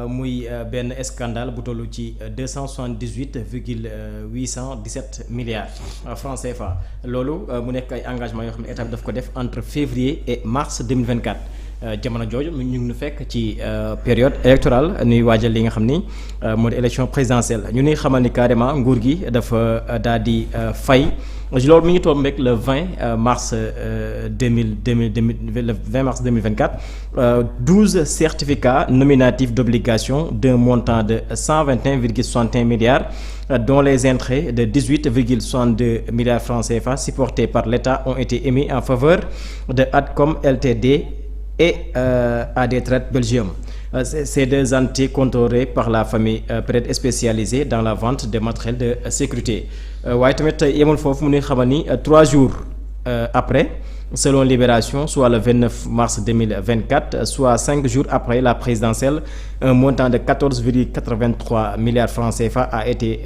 muy benn scandale bu toll ci 278,817 milliards francs CFA loolu mu nekk ay engagement yoo xam ne état bi daf ko def entre février et mars 2024 jamono jooju ñu ngi nu fekk ci période électorale ñuy waajal li nga xam ni moo di élection présidentielle ñu ni xamal ni carrément nguur gi dafa daal di fay loolu mi ngi toll rek le 20 mars le 20 mars 2024 12 certificats nominatifs d'obligation d'un montant de 121,61 milliards dont les intérêts de 18,62 milliards francs CFA supportés par l'État ont été émis en faveur de Adcom Ltd et AD Trade Belgium. Ces deux entités contrôlées par la famille peut-être spécialisée dans la vente de matériel de sécurité waaye tamit yemul foofu mu ngi xamal ni 3 jours après selon Libération soit le 29 mars 2024 soit 5 jours après la présidentielle un montant de 14,83 milliards francs CFA a été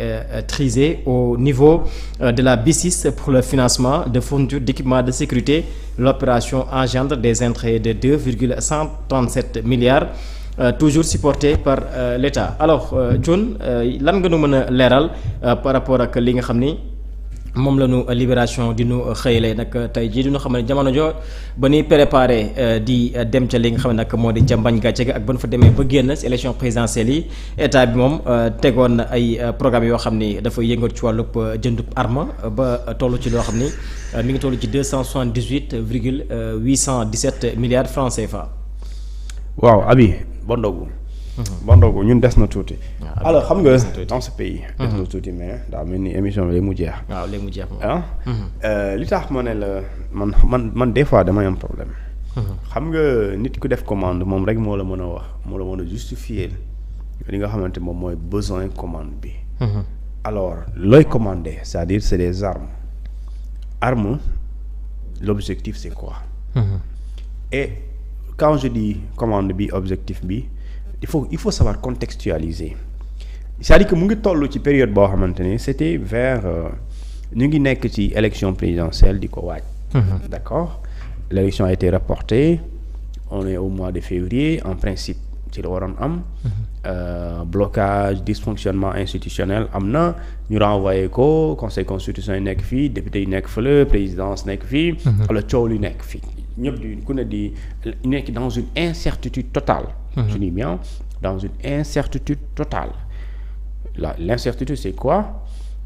trisé au niveau de la BICIS pour le financement de fournitures d'équipements de sécurité. L'opération engendre des intérêts de 2,137 milliards toujours supporté par l'État. Alors John lan nga nu mën a leeral par rapport ak li nga xam ni moom la ñu Libération di nu xëyle nag tey jii di ñu xam ne jamono joo ba ñuy préparé di dem ca li nga xam ne nag moo di ca mbañ gàcce ga ak ba nu fa demee ba génn ci élection présidentielle yi état bi moom tegoon na ay programme yoo xam ni dafa yëngatu ci wàllub jëndub arme ba toll ci loo xam ni mi ngi toll ci 278,817 milliards francs CFA. waaw Abi bondogu ñun des na tuuti. alors xam nga dans ce pays. des na tuuti mais daa mel ni émission bi léegi mu jeex. waaw léegi mu jeex li tax ma ne la man des fois damay am problème. xam nga nit ku def commande moom rek moo la mën a wax moo la mën a justifier li nga xamante moom mooy besoin commande bi. alors looy commander c'est-à-dire c'est des armes l'objectif c'est quoi. et quand je dis commande bi objectif bi il faut savoir contextualiser c'est-à-dire que mu ngi toll ci période boo xamante ne c'était vers ñu ngi nekk ci élection présidentielle di ko waaj. D'accord, l'élection a été reportée, on est au mois de février en principe ci la waroon am. Blocage dysfonctionnement institutionnel am na ñu renvoyé ko conseil constitutionnel nekk fii député yi nekk fële présidence nekk fii. wala coow li nekk fii ñëpp di ku ne di nekk dans une incertitude totale. Je dis bien dans une incertitude totale. L'incertitude c'est quoi?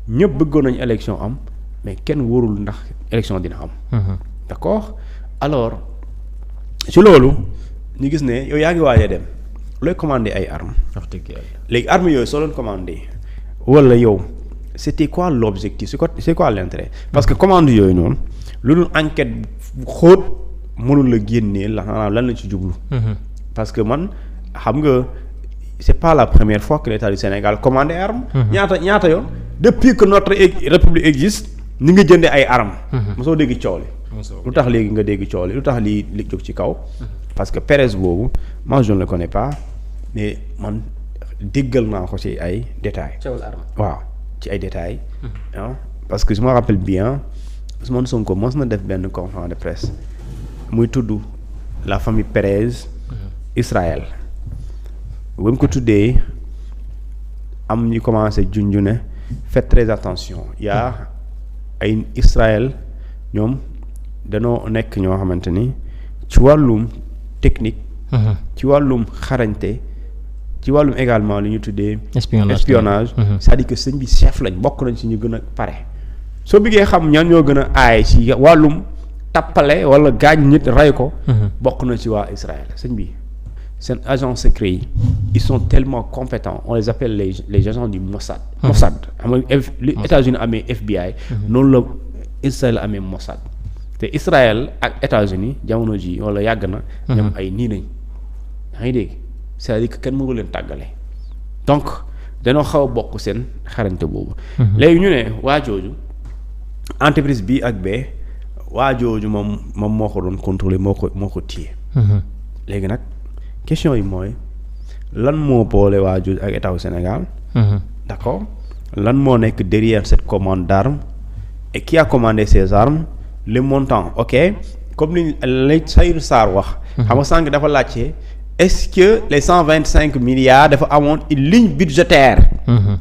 ñëpp bëggoon nañu élection am mais kenn wóorul ndax élection dina am. D'accord, alors ci loolu ñu gis ne yow yaa ngi waaj a dem looy commandé ay armes. léegi armes yooyu soo leen commandé wala yow c'était quoi l'objectif, c'est quoi l'intérêt? Parce que commande yooyu noonu lu dul enquête bu xóot mënul la génnee lan la ci jublu. Parce que man xam nga c'est pas la première fois que l'État du Sénégal commande ay armes. ñaata yoon depuis que notre république existe ni nga jëndee ay armes. mosoo dégg coow li. lu tax léegi nga dégg coow li lu tax li jóg ci kaw. parce que Pérez boobu moi je ne le connais pas mais man déggal naa ko ci ay détails. waaw ci ay détails. parce que je me rappelle bien Ousmane Sonko mos na def benn conférence de presse muy tudd la famille Pérez. Israël ba mu ko tuddee am ñu commencé junju ne faites très attention yaa ay Israël ñoom danoo nekk ñoo xamante ni ci wàllum technique. ci wàllum xarañte ci wàllum également li ñu tuddee espionnage. C'est-à-dire que sëñ bi chef lañ bokk nañ ci ñu gën a pare soo bëggee xam ñan ñoo gën a aay ci wàllum tappale wala gaañ nit ray ko. bokk na ci waa Israël sëñ bi seen agents secrets yi ils sont tellement compétents on les appelle les agents du Mossad. Mossad xam nga li États-Unis amee FBI. noonu la Israël amee Mossad te Israël ak États-Unis jamono ji wala yàgg na. ñoom ay nii nañ yaa ngi dégg c'est-à-dire que kenn mënu leen tàggale donc dañoo xaw a bokk seen xarañte boobu. léegi ñu ne waa jooju entreprise bi ak bee waa jooju moom moo ko doon contrôler moo ko téye. léegi nag question yi mooy lan moo boole waa jooju ak état du Sénégal. D'accord, lan moo nekk derrière cette commande d'armes et qui a commandé ces armes, le montant. Ok, comme ni lay Saïd Sarr wax. xam nga sànq dafa laajte est-ce que les 125 milliards dafa amoon une ligne budgétaire.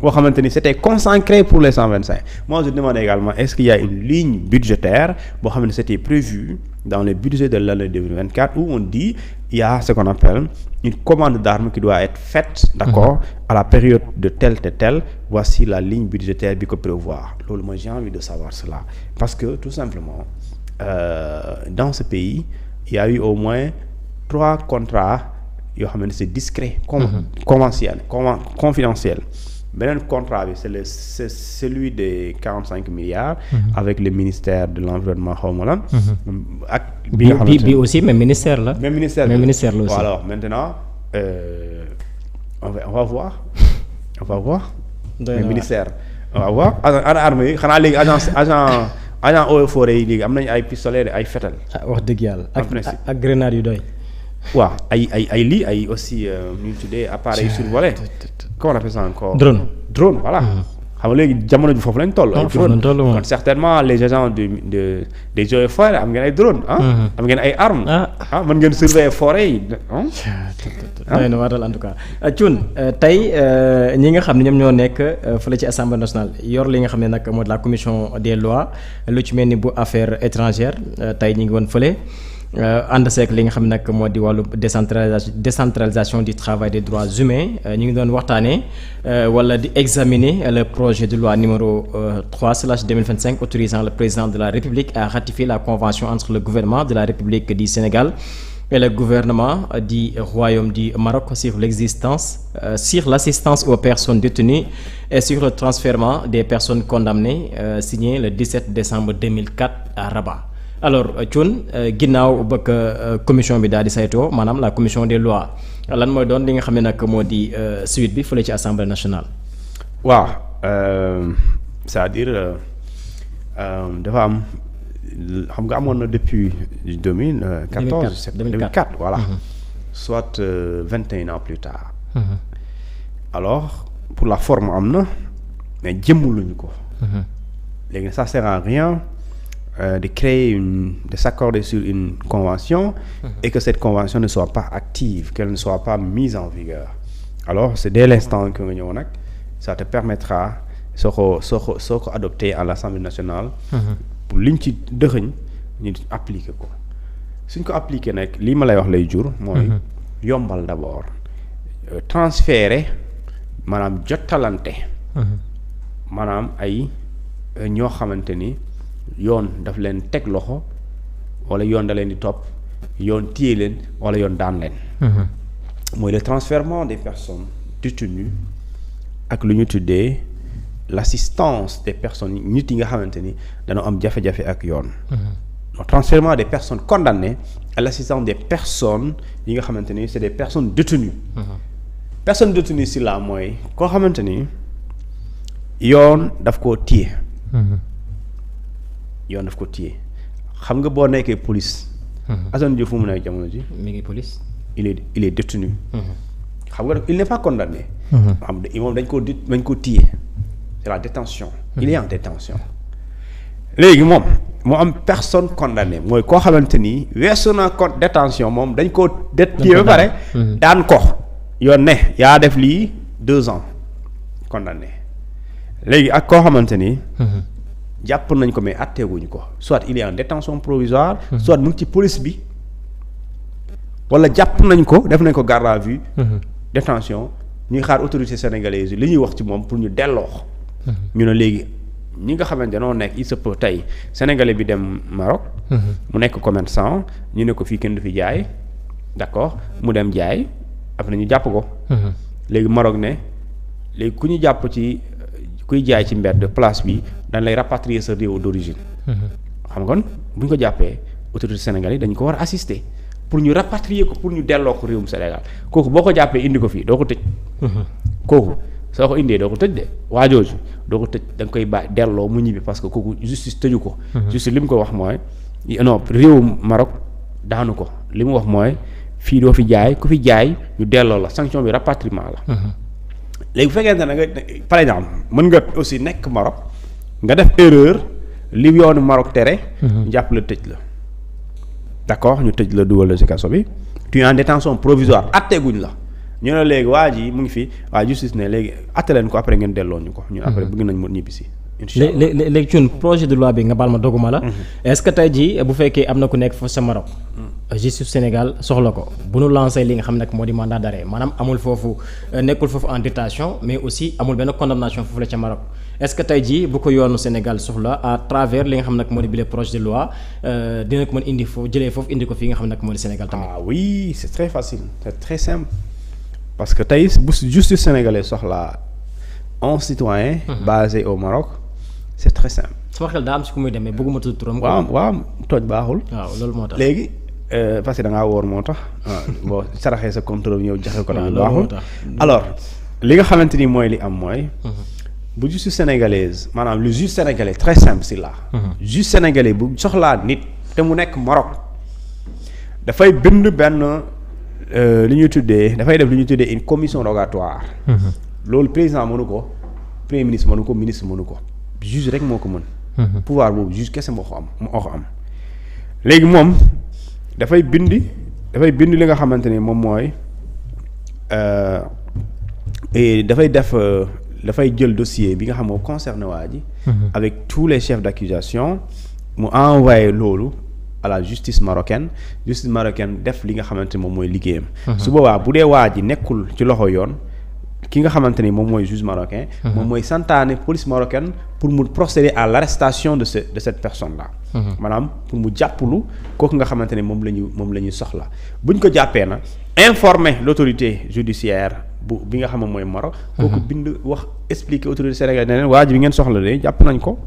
boo xamante ni c'était consacré pour les 125. Moi je demande également est-ce qu'il y a une ligne budgétaire boo xam ne c'était prévu dans le budget de l'année 2024 où on dit il y a ce qu'on appelle une commande d'armes qui doit être faite, d'accord, à la période de telle et telle. Voici la ligne budgétaire bi ko prévoir. Loolu moi j'ai envie de savoir cela parce que tout simplement dans ce pays il y a eu au moins 3 contrats yoo xam ne c'est discret confidentiel. Beneen contrat bi c'est celui des 45 milliards avec le ministère de l'environnement xaw ma lan ak bi nga xamante bi aussi même ministère la aussi. Bon, alors maintenant on va voir le ministère on va voir ana armée yi xanaa léegi agent eaux et forêts yi léegi am nañu ay pistolet ay fetal. wax dëgg yàlla ak grenade yu doy. waaw ay lii ay aussi ñu tuddee appareil survolé comment on appelle ça encore. drone voilà. xam nga léegi jamono ji foofu lañ toll. ay drone kon certainement les agents des eaux et forêts am ngeen ay drone am ngeen ay armes. mën ngeen surveiller forêt yi. doy na waatal en tout cas Thioune tey ñi nga xam ne ñoom ñoo nekk fële ci assemblée nationale yor li nga xam ne nag moo di la commission des lois lu ci mel ni bu affaires étrangères tey ñi ngi woon fële. ànd seek li nga xam ne nag moo di wàllu décentralisation du travail des droits humains ñu ngi doon waxtaanee wala di examiner le projet de loi numéro 3/2025 autorisant le président de la République à ratifier la convention entre le gouvernement de la République du Sénégal et le gouvernement du Royaume du Maroc sur l'assistance aux personnes détenues et sur le transfèrement des personnes condamnées signé le 17 décembre 2004 à Rabat. Alors Thioune ginnaaw bëgg commission bi daal di saytoo maanaam la commission des lois lan mooy doon li nga xam ne nag moo di suite bi fële ci assemblée nationale. waaw c'est-à-dire dafa am xam nga amoon na depuis 2004 voilà. Soit 21 ans plus tard. Alors pour la forme am na mais jëmmuluñu ko. léegi ça sert à rien. De créer de s'accorder sur une convention et que cette convention ne soit pas active, qu'elle ne soit pas mise en vigueur. Alors c'est dès l'instant que nga ñëw nag ça te permettra soo ko adopté à l'Assemblée nationale pour liñ ci dëxëñ ñu appliquer ko suñ ko appliquer nag lii ma lay wax lay jur mooy yombal d'abord transférer maanaam jottalante maanaam ay ñoo xamante ni yoon daf leen teg loxo wala yoon da leen di topp yoon téye leen wala yoon daan leen. mooy le transfèrement des personnes détenues ak lu ñu tuddee l'assistance des personnes nit yi nga xamante ni dañoo am jafe-jafe ak yoon. le transfèrement des personnes condamnées à l'assistance des personnes yi nga xamante ni c'est des personnes détenues. personnes détenues si la mooy koo xamante ni yoon daf koo téye. yoon daf ko téye xam nga boo nekkee police. Assane Diouf fu mu nekk jamono ji. mi ngi police. il est détenu. xam nga il n'est pas condamné. moom dañ ko téye c'est la détention. il est en détention. léegi moom moo am personne condamnée mooy koo xamante ni weesu na détention moom dañ koo téye ba pare. daan ko yoon ne yaa def lii 2 ans condamné léegi ak koo xamante ni. jàpp nañ ko mais atteeguñu ko soit il est en détention provisoire. soit mu ngi ci police bi wala jàpp nañ ko def nañ ko garde à vue. détention ñuy xaar autorités sénégalaises yi li ñuy wax ci moom pour ñu delloo. ñu ne léegi ñi nga xamante noo nekk il se peut tey sénégalais bi dem Maroc. mu nekk commerçant ñu ne ko fii kenn du fi jaay d'accord mu dem jaay après ñu jàpp ko. léegi Maroc ne léegi ku ñu jàpp ci. kuy jaay ci mbedd place bi dañ lay rapatrier sa réew d'origine. xam nga bu ñu ko jàppee autorité sénégalais dañu ko war a assister pour ñu rapatrier ko pour ñu delloo ko réewum Sénégal kooku boo ko jàppee indi ko fii doo ko tëj. kooku soo ko indee doo ko tëj de waa jooju doo ko tëj da nga koy bàyyi delloo mu ñibbi parce que kooku justice tëju ko. justice li mu ko wax mooy non réewum Maroc daanu ko li mu wax mooy fii doo fi jaay ku fi jaay ñu delloo la sanction bi rapatriement la. léegi bu fekkente ne nga par exemple mën nga aussi nekk Maroc nga def erreur li yoonu Maroc tere. jàpp la tëj la d'accord ñu tëj la dugal la ci kaso bi tu es en détention provisoire atteeguñ la ñu ne léegi waa ji mu ngi fi waa justice ne léegi atte leen ko après ngeen delloo ñu ko ñun après bëgg nañ mu ñibbisi. incha allah léegi ci projet de loi bi nga baal ma doguma la. est-ce que tey jii bu fekkee am na ku nekk foofu sa Maroc. justice Sénégal soxla ko bu nu lancé li nga xam nag moo di mandat d'arrêt maanaam amul foofu nekkul foofu en détention mais aussi amul benn condamnation foofu la ca Maroc est-ce que tey jii bu ko yoonu Sénégal soxla à travers li nga xam nag moo di bile projet de loi dina ko mën indi foofu jëlee foofu indi ko fii nga xam nag moo di Sénégal tamit. ah oui c'est très facile c'est très simple parce que tey bu justice sénégalaise soxla un citoyen basé au Maroc c'est très simple. sama xel daa am si ku muy demee bëgguma tudd turam. waaw tooj baaxul. waaw loolu moo tax léegi. parce que da ngaa wóor moo tax boo saraxee sa contrôle ñëw joxe ko tamit baaxul alors li nga xamante ni mooy li am mooy bu justice sénégalaise maanaam le juge sénégalais très simple si là juge sénégalais bu soxlaa nit te mu nekk Maroc dafay bind benn li ñuy tuddee dafay def li ñuy tuddee une commission rogatoire loolu président mënu ko premier ministre mënu ko ministre mënu ko juge rek moo ko mën pouvoir boobu juge kese moo ko am léegi moom dafay bind li nga xamante ne moom mooy dafay jël dossier bi nga xam moo concerné waa ji avec tous les chefs d'accusation mu envoyé loolu à la justice marocaine def li nga xamante ne moom mooy liggéeyam su boobaa bu dee waa ji nekkul ci loxo yoon ki nga xamante ni moom mooy juge marocain moom mooy santaane police marocaine pour mu procéder à l'arrestation de cette personne là maanaam pour mu jàppalu kooku nga xamante ne moom la ñuy soxla buñ ko jàppee na informer l'autorité judiciaire bi nga xam ne mooy Maroc kooku bind wax expliquer autorité sénégalaise ne leen waa ji bi ngeen soxla de jàpp nañ ko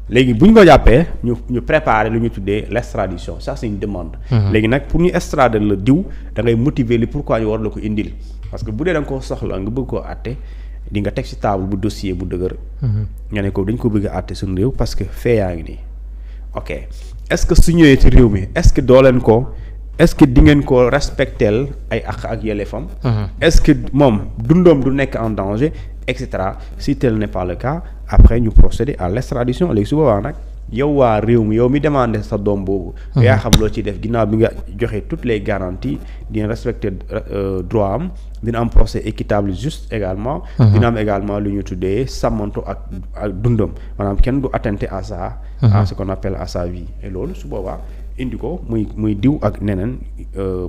léegi bu ñu ko jàppee ñu préparer lu ñu tuddee l'extradition ça c'est une demande léegi nag pour ñu extrader la diw da ngay motiver li pourquoi ñu war la ko indil parce que bu dee da nga koo soxla nga bëgg koo àtte di nga teg ci table bu dossier bu dëgër nga ne ko dañ ko bëgg a àtte suñu réew parce que fee yaa ngi nii ok est-ce que su ñëwee ci réew mi est-ce que doo leen ko est-ce que di ngeen ko respecteel ay àq ak yelleefam est-ce que moom dundoom du nekk en danger et cetera si tel n'est pas le cas après ñu procéder à l'extradition léegi su boobaa nag yow waa réew mi yow mi demandé sa doom boobu yaa xam loo ciy def ginnaaw bi nga joxe toutes les garanties dina respecter droit am dina am procès équitable juste également dina am également lu ñu tuddee sàmmanto ak dundam maanaam kenn du attenter à ça à ce qu'on appelle à sa vie et loolu su boobaa indi ko muy diw ak neneen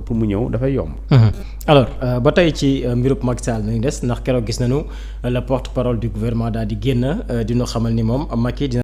pour mu ñëw dafay yomb. alors ba tey ci mbirub Macky Sall nañu des ndax keroog gis nañu le porte-parole du gouvernement daal di génn dina xamal ni moom Macky dina